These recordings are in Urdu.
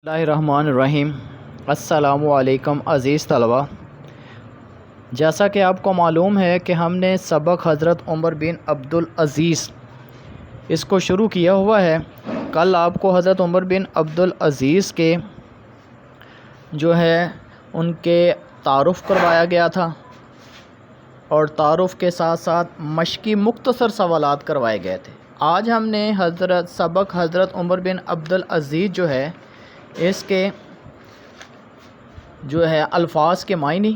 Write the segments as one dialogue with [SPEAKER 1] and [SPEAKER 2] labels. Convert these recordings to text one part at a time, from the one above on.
[SPEAKER 1] اللہ الرحمن الرحیم۔ السلام علیکم عزیز طلبہ، جیسا کہ آپ کو معلوم ہے کہ ہم نے سبق حضرت عمر بن عبدالعزیز اس کو شروع کیا ہوا ہے۔ کل آپ کو حضرت عمر بن عبدالعزیز کے جو ہے ان کے تعارف کروایا گیا تھا، اور تعارف کے ساتھ ساتھ مشقی مختصر سوالات کروائے گئے تھے۔ آج ہم نے سبق حضرت عمر بن عبدالعزیز جو ہے اس کے الفاظ کے معنی،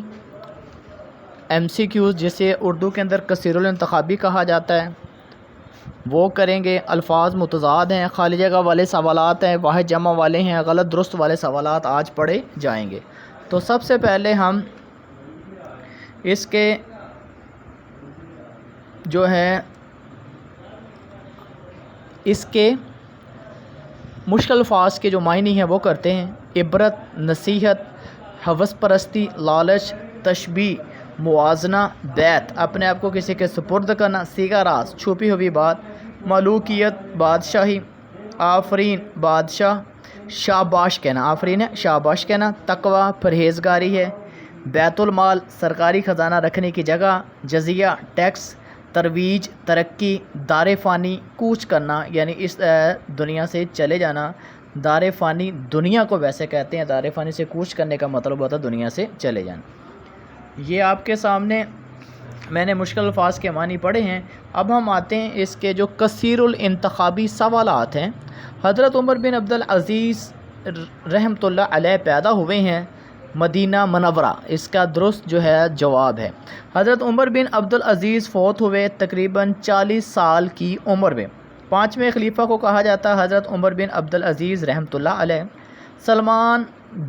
[SPEAKER 1] MCQs جسے اردو کے اندر کثیر الانتخابی کہا جاتا ہے، وہ کریں گے۔ الفاظ متضاد ہیں، خالی جگہ والے سوالات ہیں، واحد جمع والے ہیں، غلط درست والے سوالات آج پڑھے جائیں گے۔ تو سب سے پہلے ہم اس کے اس کے مشکل الفاظ کے جو معنی ہیں وہ کرتے ہیں۔ عبرت، نصیحت، ہوس پرستی، لالچ، تشبیہ، موازنہ، بیعت، اپنے آپ کو کسی کے سپرد کرنا، صیغہ راز، چھپی ہوئی بات، ملوکیت، بادشاہی، آفرین، بادشاہ، شاباش کہنا، آفرین ہے شاباش کہنا، تقوی، پرہیزگاری ہے، بیت المال، سرکاری خزانہ رکھنے کی جگہ، جزیہ، ٹیکس، ترویج، ترقی، دار فانی، کوچ کرنا یعنی اس دنیا سے چلے جانا۔ دار فانی دنیا کو ویسے کہتے ہیں، دار فانی سے کوچ کرنے کا مطلب ہوتا ہے دنیا سے چلے جانا۔ یہ آپ کے سامنے میں نے مشکل الفاظ کے معنی پڑھے ہیں۔ اب ہم آتے ہیں اس کے جو کثیر الانتخابی سوالات ہیں۔ حضرت عمر بن عبدالعزیز رحمۃ اللہ علیہ پیدا ہوئے ہیں مدینہ منورہ، اس کا درست جواب ہے۔ حضرت عمر بن عبدالعزیز فوت ہوئے تقریباً 40 سال کی عمر میں۔ پانچویں خلیفہ کو کہا جاتا ہے حضرت عمر بن عبدالعزیز رحمۃ اللہ علیہ۔ سلمان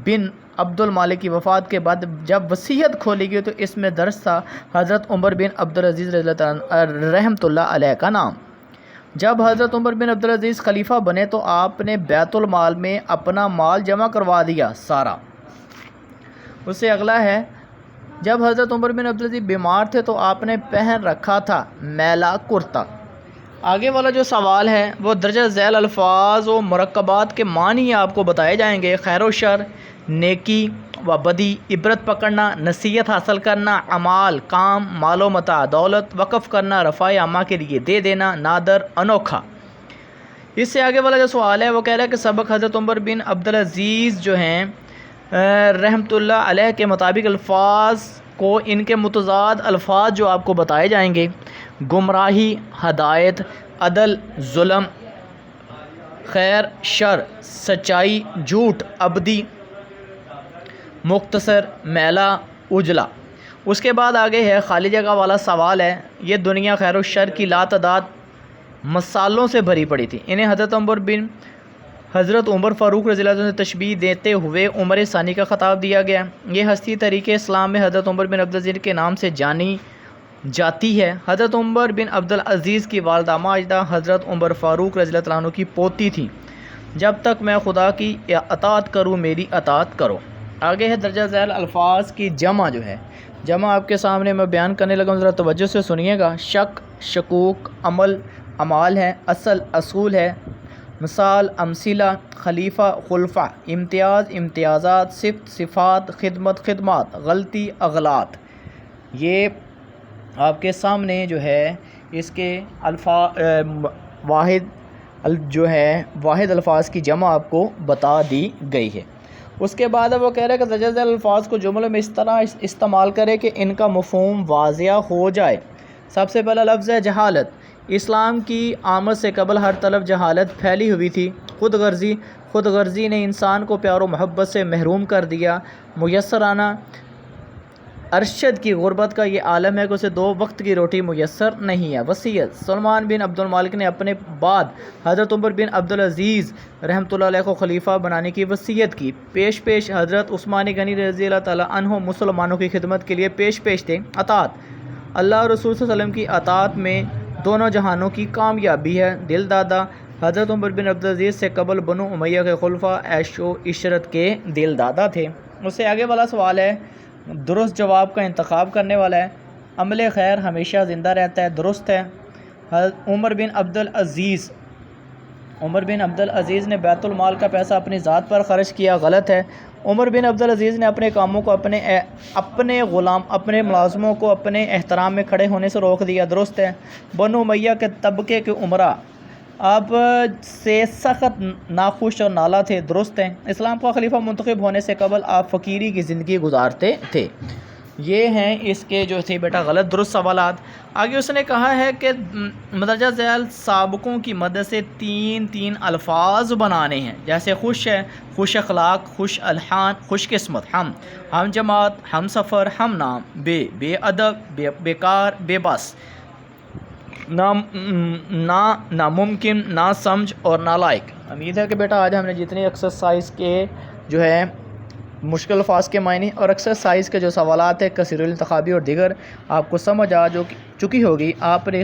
[SPEAKER 1] بن عبد المالک کی وفات کے بعد جب وصیت کھولی گئی تو اس میں درج تھا حضرت عمر بن عبدالعزیز رحمۃ اللہ علیہ کا نام۔ جب حضرت عمر بن عبدالعزیز خلیفہ بنے تو آپ نے بیت المال میں اپنا مال جمع کروا دیا سارا۔ اس سے اگلا ہے، جب حضرت عمر بن عبدالعزیز بیمار تھے تو آپ نے پہن رکھا تھا میلا کرتا۔ آگے والا جو سوال ہے وہ درجہ ذیل الفاظ و مرکبات کے معنی آپ کو بتائے جائیں گے۔ خیر و شر، نیکی و بدی، عبرت پکڑنا، نصیحت حاصل کرنا، اعمال، کام، مال و متاع، دولت، وقف کرنا، رفع عامہ کے لیے دے دینا، نادر، انوکھا۔ اس سے آگے والا جو سوال ہے وہ کہہ رہا ہے کہ سبق حضرت عمر بن عبدالعزیز جو ہیں رحمۃ اللہ علیہ کے مطابق الفاظ کو ان کے متضاد الفاظ جو آپ کو بتائے جائیں گے: گمراہی، ہدایت، عدل، ظلم، خیر، شر، سچائی، جھوٹ، ابدی، مختصر، میلا، اجلا۔ اس کے بعد آگے ہے خالی جگہ والا سوال ہے۔ یہ دنیا خیر و شر کی لاتعداد مثالوں سے بھری پڑی تھی، انہیں حضرت عمر فاروق رضی اللہ عنہ سے تشبیہ دیتے ہوئے عمر ثانی کا خطاب دیا گیا۔ یہ ہستی تاریخ اسلام میں حضرت عمر بن عبدالعزیز کے نام سے جانی جاتی ہے۔ حضرت عمر بن عبدالعزیز کی والدہ ماجدہ حضرت عمر فاروق رضی اللہ عنہ کی پوتی تھی۔ جب تک میں خدا کی اطاعت کروں میری اطاعت کرو۔ آگے ہے درجہ ذیل الفاظ کی جمع جمع آپ کے سامنے میں بیان کرنے لگا ہوں، ذرا توجہ سے سنیے گا۔ شک، شکوک، عمل، اعمال ہے، اصل، اصول ہے، مثال، امثلہ، خلیفہ، خلفاء، امتیاز، امتیازات، صفت، صفات، خدمت، خدمات، غلطی، اغلاط۔ یہ آپ کے سامنے اس کے واحد الفاظ کی جمع آپ کو بتا دی گئی ہے۔ اس کے بعد وہ کہہ رہا ہے کہ درجہ ذیل الفاظ کو جملوں میں اس طرح استعمال کرے کہ ان کا مفہوم واضح ہو جائے۔ سب سے پہلا لفظ ہے جہالت۔ اسلام کی آمد سے قبل ہر طرف جہالت پھیلی ہوئی تھی۔ خود غرضی نے انسان کو پیار و محبت سے محروم کر دیا۔ میسرانہ ارشد کی غربت کا یہ عالم ہے کہ اسے 2 وقت کی روٹی میسر نہیں ہے۔ وصیت: سلمان بن عبد المالک نے اپنے بعد حضرت عمر بن عبدالعزیز رحمۃ اللہ علیہ کو خلیفہ بنانے کی وصیت کی۔ پیش حضرت عثمان غنی رضی اللہ تعالیٰ عنہ مسلمانوں کی خدمت کے لیے پیش تھے۔ اطاعت: اللہ اور رسول صلی اللہ علیہ وسلم کی اطاعت میں دونوں جہانوں کی کامیابی ہے۔ دل دادا: حضرت عمر بن عبدالعزیز سے قبل بنو امیہ کے خلفاء عیش و عشرت کے دل دادا تھے۔ اس سے آگے والا سوال ہے، درست جواب کا انتخاب کرنے والا ہے۔ عمل خیر ہمیشہ زندہ رہتا ہے، درست ہے۔ حضرت عمر بن عبدالعزیز عمر بن عبدالعزیز نے بیت المال کا پیسہ اپنی ذات پر خرچ کیا، غلط ہے۔ عمر بن عبدالعزیز نے اپنے کاموں کو اپنے ملازموں کو اپنے احترام میں کھڑے ہونے سے روک دیا، درست ہے۔ بنو امیہ کے طبقے کے امراء اب سے سخت ناخوش اور نالا تھے، درست ہیں۔ اسلام کا خلیفہ منتخب ہونے سے قبل آپ فقیری کی زندگی گزارتے تھے۔ یہ ہیں اس کے جو تھے بیٹا غلط درست سوالات۔ آگے اس نے کہا ہے کہ مندرجہ ذیل سابقوں کی مدد سے تین الفاظ بنانے ہیں، جیسے خوش ہے، خوش اخلاق، خوش الحان، خوش قسمت، ہم جماعت، ہم سفر، ہم نام، بے ادب، بیکار، بے بس، ناممکن، نا سمجھ اور نالائق۔ امید ہے کہ بیٹا آج ہم نے جتنی ایکسرسائز کے جو ہے مشکل الفاظ کے معنی اور ایکسرسائز کے جو سوالات ہیں کثیر الانتخابی اور دیگر آپ کو سمجھ آ چکی ہوگی۔ آپ نے